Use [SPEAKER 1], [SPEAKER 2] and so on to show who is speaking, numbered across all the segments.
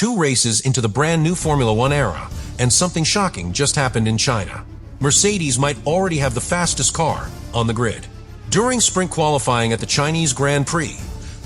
[SPEAKER 1] 2 races into the brand new Formula One era, and something shocking just happened in China. Mercedes might already have the fastest car on the grid. During sprint qualifying at the Chinese Grand Prix,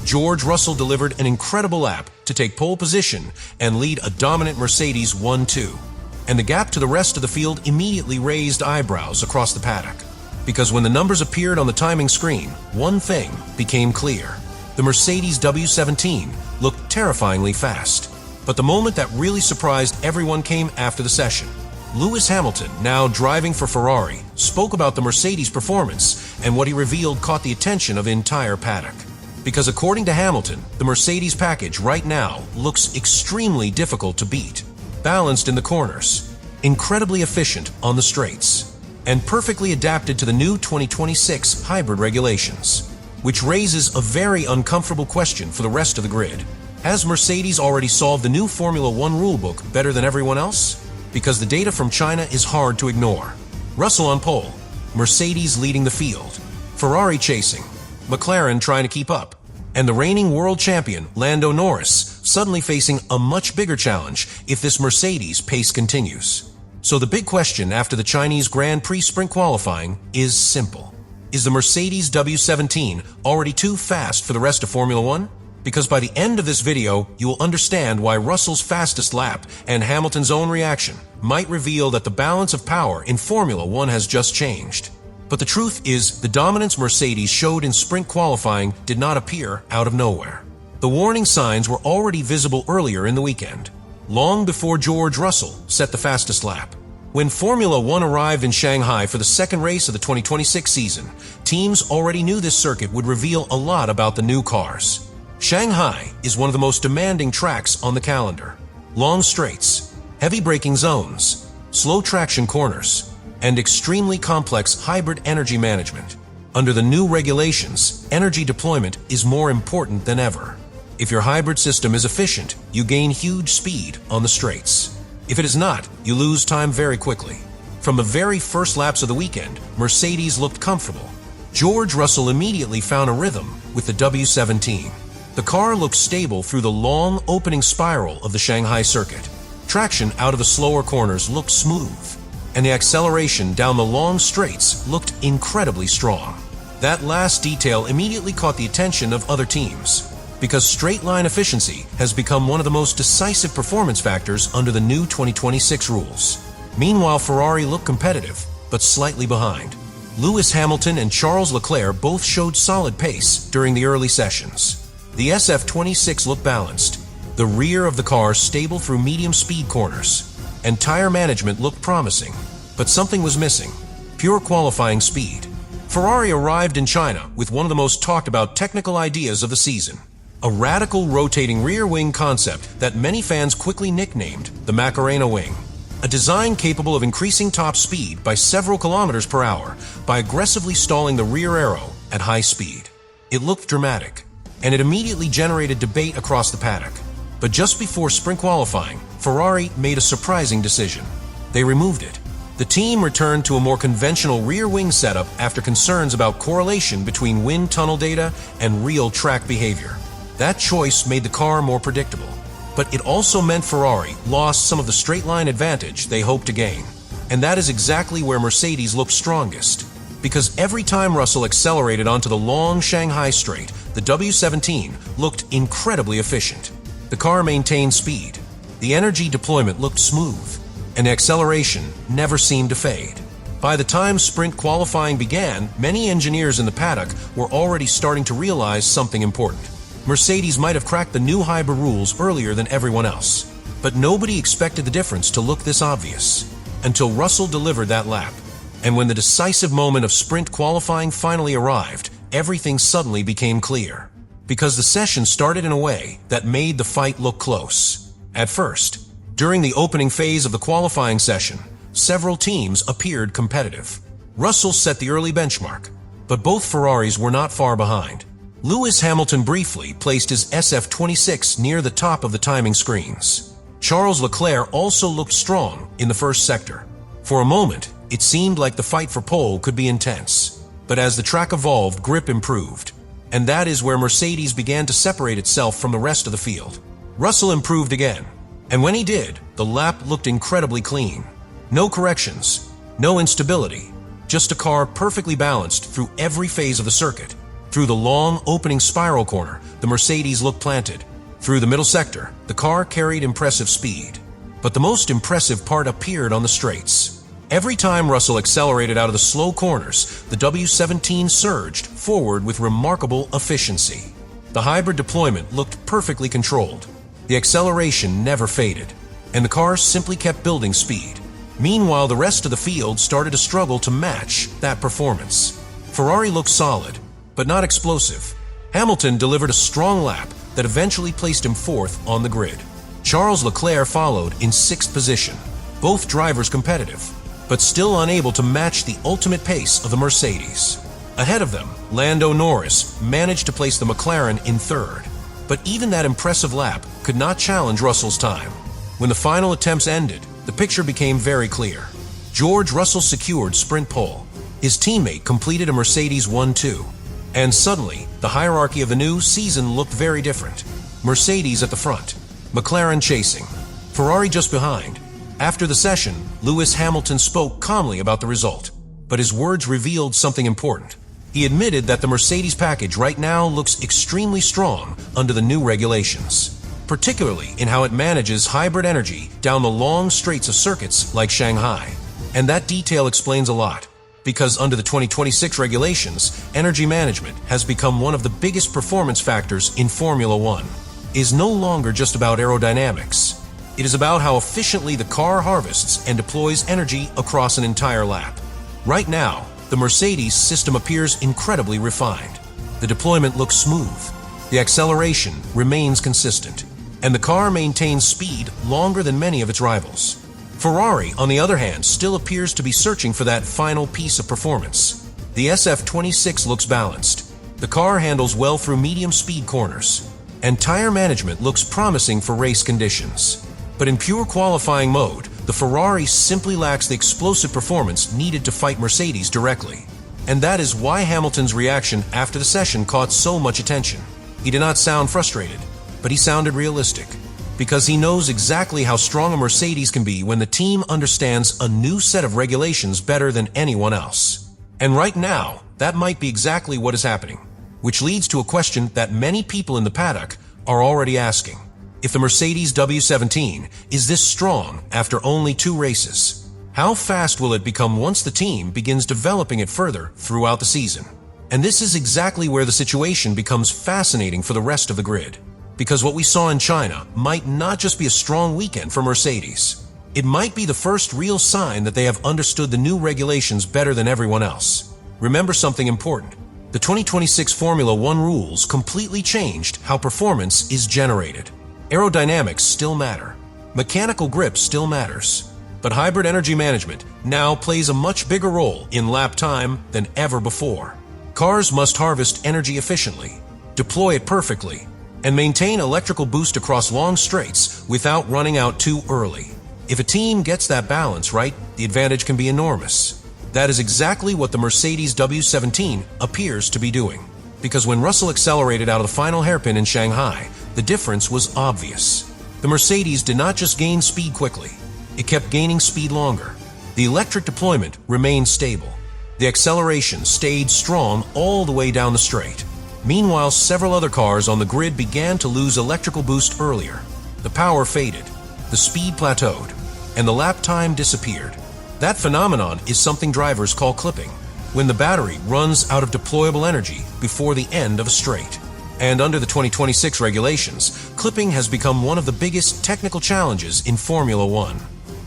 [SPEAKER 1] George Russell delivered an incredible lap to take pole position and lead a dominant Mercedes 1-2. And the gap to the rest of the field immediately raised eyebrows across the paddock. Because when the numbers appeared on the timing screen, one thing became clear. The Mercedes W17 looked terrifyingly fast. But the moment that really surprised everyone came after the session. Lewis Hamilton, now driving for Ferrari, spoke about the Mercedes' performance, and what he revealed caught the attention of the entire paddock. Because according to Hamilton, the Mercedes package right now looks extremely difficult to beat. Balanced in the corners, incredibly efficient on the straights, and perfectly adapted to the new 2026 hybrid regulations. Which raises a very uncomfortable question for the rest of the grid. Has Mercedes already solved the new Formula One rulebook better than everyone else? Because the data from China is hard to ignore. Russell on pole, Mercedes leading the field, Ferrari chasing, McLaren trying to keep up, and the reigning world champion, Lando Norris, suddenly facing a much bigger challenge if this Mercedes pace continues. So the big question after the Chinese Grand Prix sprint qualifying is simple. Is the Mercedes W17 already too fast for the rest of Formula One? Because by the end of this video, you will understand why Russell's fastest lap and Hamilton's own reaction might reveal that the balance of power in Formula One has just changed. But the truth is, the dominance Mercedes showed in sprint qualifying did not appear out of nowhere. The warning signs were already visible earlier in the weekend, long before George Russell set the fastest lap. When Formula One arrived in Shanghai for the second race of the 2026 season, teams already knew this circuit would reveal a lot about the new cars. Shanghai is one of the most demanding tracks on the calendar. Long straights, heavy braking zones, slow traction corners, and extremely complex hybrid energy management. Under the new regulations, energy deployment is more important than ever. If your hybrid system is efficient, you gain huge speed on the straights. If it is not, you lose time very quickly. From the very first laps of the weekend, Mercedes looked comfortable. George Russell immediately found a rhythm with the W17. The car looked stable through the long opening spiral of the Shanghai circuit. Traction out of the slower corners looked smooth, and the acceleration down the long straights looked incredibly strong. That last detail immediately caught the attention of other teams, because straight-line efficiency has become one of the most decisive performance factors under the new 2026 rules. Meanwhile, Ferrari looked competitive, but slightly behind. Lewis Hamilton and Charles Leclerc both showed solid pace during the early sessions. The SF26 looked balanced, the rear of the car stable through medium speed corners, and tire management looked promising. But something was missing: pure qualifying speed. Ferrari arrived in China with one of the most talked about technical ideas of the season: a radical rotating rear wing concept that many fans quickly nicknamed the Macarena wing. A design capable of increasing top speed by several kilometers per hour by aggressively stalling the rear aero at high speed. It looked dramatic, and it immediately generated debate across the paddock. But just before sprint qualifying, Ferrari made a surprising decision. They removed it. The team returned to a more conventional rear wing setup after concerns about correlation between wind tunnel data and real track behavior. That choice made the car more predictable, but it also meant Ferrari lost some of the straight-line advantage they hoped to gain. And that is exactly where Mercedes looked strongest. Because every time Russell accelerated onto the long Shanghai straight, the W17 looked incredibly efficient. The car maintained speed, the energy deployment looked smooth, and the acceleration never seemed to fade. By the time sprint qualifying began, many engineers in the paddock were already starting to realize something important. Mercedes might have cracked the new hybrid rules earlier than everyone else, but nobody expected the difference to look this obvious until Russell delivered that lap. And when the decisive moment of sprint qualifying finally arrived, everything suddenly became clear. Because the session started in a way that made the fight look close. At first, during the opening phase of the qualifying session, several teams appeared competitive. Russell set the early benchmark, but both Ferraris were not far behind. Lewis Hamilton briefly placed his SF26 near the top of the timing screens. Charles Leclerc also looked strong in the first sector. For a moment, it seemed like the fight for pole could be intense. But as the track evolved, grip improved. And that is where Mercedes began to separate itself from the rest of the field. Russell improved again, And when he did, the lap looked incredibly clean. No corrections, no instability, just a car perfectly balanced through every phase of the circuit. Through the long opening spiral corner, the Mercedes looked planted. Through the middle sector, the car carried impressive speed. But the most impressive part appeared on the straights. Every time Russell accelerated out of the slow corners, the W17 surged forward with remarkable efficiency. The hybrid deployment looked perfectly controlled. The acceleration never faded, and the car simply kept building speed. Meanwhile, the rest of the field started to struggle to match that performance. Ferrari looked solid, but not explosive. Hamilton delivered a strong lap that eventually placed him fourth on the grid. Charles Leclerc followed in sixth position, both drivers competitive, but still unable to match the ultimate pace of the Mercedes. Ahead of them, Lando Norris managed to place the McLaren in third, but even that impressive lap could not challenge Russell's time. When the final attempts ended, the picture became very clear. George Russell secured sprint pole. His teammate completed a Mercedes 1-2. And suddenly, the hierarchy of the new season looked very different. Mercedes at the front, McLaren chasing, Ferrari just behind. After the session, Lewis Hamilton spoke calmly about the result, but his words revealed something important. He admitted that the Mercedes package right now looks extremely strong under the new regulations, particularly in how it manages hybrid energy down the long straights of circuits like Shanghai. And that detail explains a lot, because under the 2026 regulations, energy management has become one of the biggest performance factors in Formula One. It is no longer just about aerodynamics. It is about how efficiently the car harvests and deploys energy across an entire lap. Right now, the Mercedes system appears incredibly refined. The deployment looks smooth. The acceleration remains consistent, and the car maintains speed longer than many of its rivals. Ferrari, on the other hand, still appears to be searching for that final piece of performance. The SF26 looks balanced. The car handles well through medium speed corners, and tire management looks promising for race conditions. But in pure qualifying mode, the Ferrari simply lacks the explosive performance needed to fight Mercedes directly. And that is why Hamilton's reaction after the session caught so much attention. He did not sound frustrated, but he sounded realistic, because he knows exactly how strong a Mercedes can be when the team understands a new set of regulations better than anyone else. And right now, that might be exactly what is happening, which leads to a question that many people in the paddock are already asking. If the Mercedes W17 is this strong after only 2 races, how fast will it become once the team begins developing it further throughout the season? And this is exactly where the situation becomes fascinating for the rest of the grid. Because what we saw in China might not just be a strong weekend for Mercedes. It might be the first real sign that they have understood the new regulations better than everyone else. Remember something important. The 2026 Formula One rules completely changed how performance is generated. Aerodynamics still matter. Mechanical grip still matters. But hybrid energy management now plays a much bigger role in lap time than ever before. Cars must harvest energy efficiently, deploy it perfectly, and maintain electrical boost across long straights without running out too early. If a team gets that balance right, the advantage can be enormous. That is exactly what the Mercedes W17 appears to be doing. Because when Russell accelerated out of the final hairpin in Shanghai, the difference was obvious. The Mercedes did not just gain speed quickly, it kept gaining speed longer. The electric deployment remained stable. The acceleration stayed strong all the way down the straight. Meanwhile, several other cars on the grid began to lose electrical boost earlier. The power faded, the speed plateaued, and the lap time disappeared. That phenomenon is something drivers call clipping, when the battery runs out of deployable energy before the end of a straight. And under the 2026 regulations, clipping has become one of the biggest technical challenges in Formula One.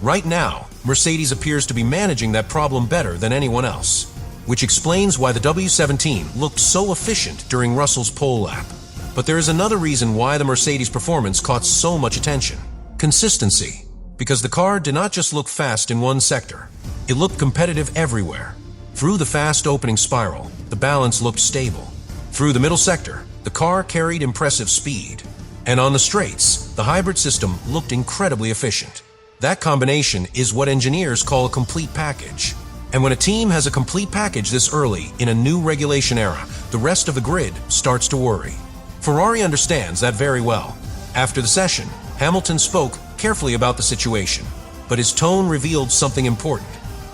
[SPEAKER 1] Right now, Mercedes appears to be managing that problem better than anyone else, which explains why the W17 looked so efficient during Russell's pole lap. But there is another reason why the Mercedes performance caught so much attention: consistency. Because the car did not just look fast in one sector, it looked competitive everywhere. Through the fast opening spiral, the balance looked stable. Through the middle sector, the car carried impressive speed. And on the straights, the hybrid system looked incredibly efficient. That combination is what engineers call a complete package. And when a team has a complete package this early in a new regulation era, the rest of the grid starts to worry. Ferrari understands that very well. After the session, Hamilton spoke carefully about the situation, but his tone revealed something important.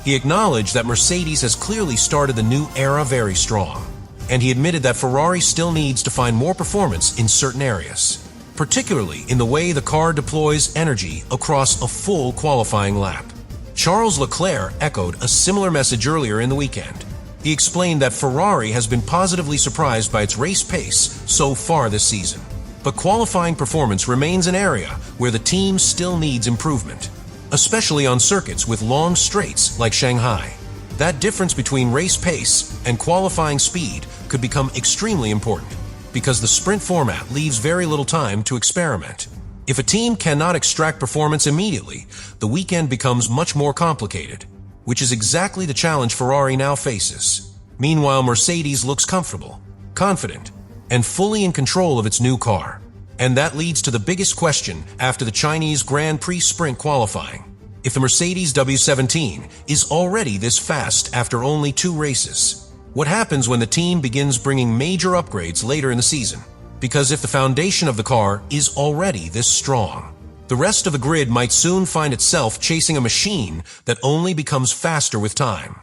[SPEAKER 1] He acknowledged that Mercedes has clearly started the new era very strong, and he admitted that Ferrari still needs to find more performance in certain areas, particularly in the way the car deploys energy across a full qualifying lap. Charles Leclerc echoed a similar message earlier in the weekend. He explained that Ferrari has been positively surprised by its race pace so far this season, but qualifying performance remains an area where the team still needs improvement, especially on circuits with long straights like Shanghai. That difference between race pace and qualifying speed could become extremely important, because the sprint format leaves very little time to experiment. If a team cannot extract performance immediately, the weekend becomes much more complicated, which is exactly the challenge Ferrari now faces. Meanwhile, Mercedes looks comfortable, confident, and fully in control of its new car. And that leads to the biggest question after the Chinese Grand Prix sprint qualifying. If the Mercedes W17 is already this fast after only 2 races, what happens when the team begins bringing major upgrades later in the season? Because if the foundation of the car is already this strong, the rest of the grid might soon find itself chasing a machine that only becomes faster with time.